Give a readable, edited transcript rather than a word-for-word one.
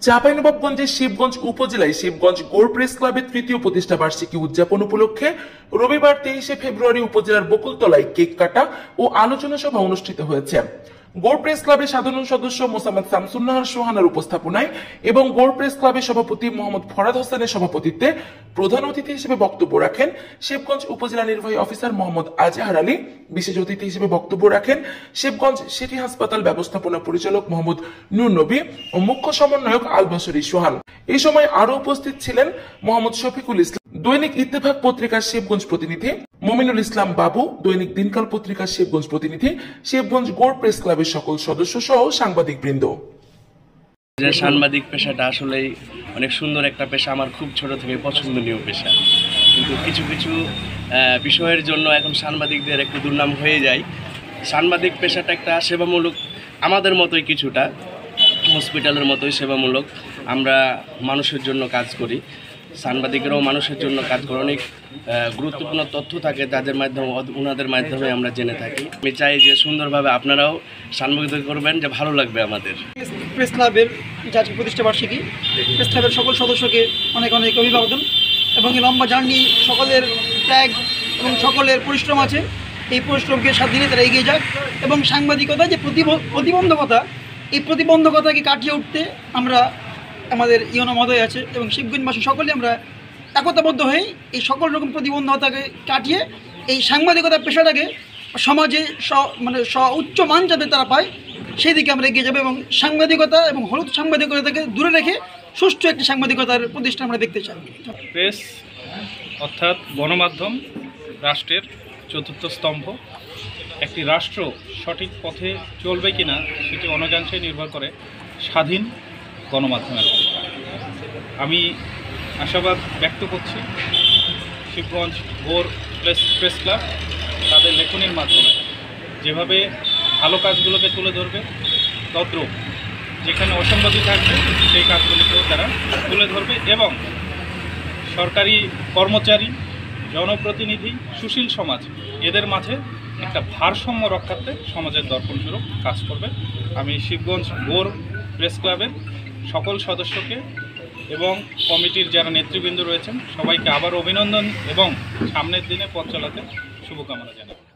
চাঁপাইনবাবগঞ্জের শিবগঞ্জ উপজেলায় শিবগঞ্জ গৌড় প্রেস ক্লাবের তৃতীয় প্রতিষ্ঠা বার্ষিকী উদযাপন উপলক্ষে রবিবার 23শে ফেব্রুয়ারি উপজেলার বকুলতলায় কেক কাটা ও আলোচনা সভা অনুষ্ঠিত হয়েছে। গৌড় প্রেস ক্লাবের সাধারণ সদস্য মোসাম্মদ শামসুন্নাহার সোহানার উপস্থাপনায় এবং গৌড় প্রেস ক্লাবের সভাপতি মোহাম্মদ ফরাদ হোসেনের সভাপতিত্বে প্রধান অতিথি হিসেবে বক্তব্য রাখেন শিবগঞ্জ উপজেলা নির্বাহী অফিসার মোহাম্মদ আজহার আলী। বিশেষ অতিথি হিসেবে বক্তব্য রাখেন শিবগঞ্জ সিটি হাসপাতাল ব্যবস্থাপনা পরিচালক মোহাম্মদ নূর নবী ও মুখ্য সমন্বয়ক আলবাসরি সোহান। এই সময় আরো উপস্থিত ছিলেন মোহাম্মদ শফিকুল ইসলাম, দৈনিক ইত্তেফাক পত্রিকার শিবগঞ্জ প্রতিনিধি, মমিনুল ইসলাম বাবু, দৈনিক দিনকাল পত্রিকার শিবগঞ্জ প্রতিনিধি, শিবগঞ্জ গৌড় প্রেস ক্লাবের সকল সদস্য সহ সাংবাদিক বৃন্দ। সাংবাদিক পেশাটা আসলেই অনেক সুন্দর একটা পেশা, আমার খুব ছোট থেকে পছন্দনীয় পেশা, কিন্তু কিছু কিছু বিষয়ের জন্য এখন সাংবাদিকদের একটু দুর্নাম হয়ে যায়। সাংবাদিক পেশাটা একটা সেবামূলক, আমাদের মতোই কিছুটা হসপিটালের মতোই সেবামূলক। আমরা মানুষের জন্য কাজ করি, সাংবাদিকেরাও মানুষের জন্য কাজ করে। অনেক গুরুত্বপূর্ণ তথ্য থাকে যাদের মাধ্যমে ওনাদের মাধ্যমে আমরা জেনে থাকি। আমি চাই যে সুন্দরভাবে আপনারাও সাংবাদিক করবেন, যে ভালো লাগবে আমাদের। প্রেস ক্লাবের আজকে প্রতিষ্ঠা বার্ষিকী, প্রেস ক্লাবের সকল সদস্যকে অনেক অনেক অভিবাদন এবং এই লম্বা জার্নি সকলের ত্যাগ এবং সকলের পরিশ্রম আছে। এই পরিশ্রমকে সাথে দিনে তারা এগিয়ে যাক এবং সাংবাদিকতা যে প্রতিবন্ধকতা, এই প্রতিবন্ধকতাকে কাটিয়ে উঠতে আমরা আমাদের ইউনো মহোদয় আছে এবং শিবগঞ্জবাসী সকলে আমরা একতাবদ্ধ হয়ে এই সকল রকম প্রতিবন্ধকতাকে কাটিয়ে এই সাংবাদিকতা পেশাটাকে সমাজে উচ্চ মান যাতে তারা পায় সেই দিকে আমরা এগিয়ে যাবো এবং সাংবাদিকতা এবং হলুদ সাংবাদিকতাকে দূরে রেখে সুষ্ঠু একটি সাংবাদিকতার প্রতিষ্ঠান আমরা দেখতে চাই। প্রেস অর্থাৎ গণমাধ্যম রাষ্ট্রের চতুর্থ স্তম্ভ। একটি রাষ্ট্র সঠিক পথে চলবে কিনা সেটি অনেকাংশে নির্ভর করে স্বাধীন গণমাধ্যমের উপর। আমি আশাবাদ ব্যক্ত করছি শিবগঞ্জ গৌড় প্রেস ক্লাব তাদের লেখনীর মাধ্যমে যেভাবে ভালো কাজগুলোকে তুলে ধরবে, তদ্রূপ যেখানে অসঙ্গতি থাকবে সেই কাজগুলিকেও তারা তুলে ধরবে এবং সরকারি কর্মচারী, জনপ্রতিনিধি, সুশীল সমাজ এদের মাঝে একটা ভারসাম্য রক্ষার্থে সমাজের দর্পণস্বরূপ কাজ করবে। আমি শিবগঞ্জ গৌড় প্রেস ক্লাবের সকল সদস্যকে এবং কমিটির যারা নেতৃবৃন্দ রয়েছেন সবাইকে আবার অভিনন্দন এবং সামনের দিনে পথ চলাতে শুভকামনা জানাই।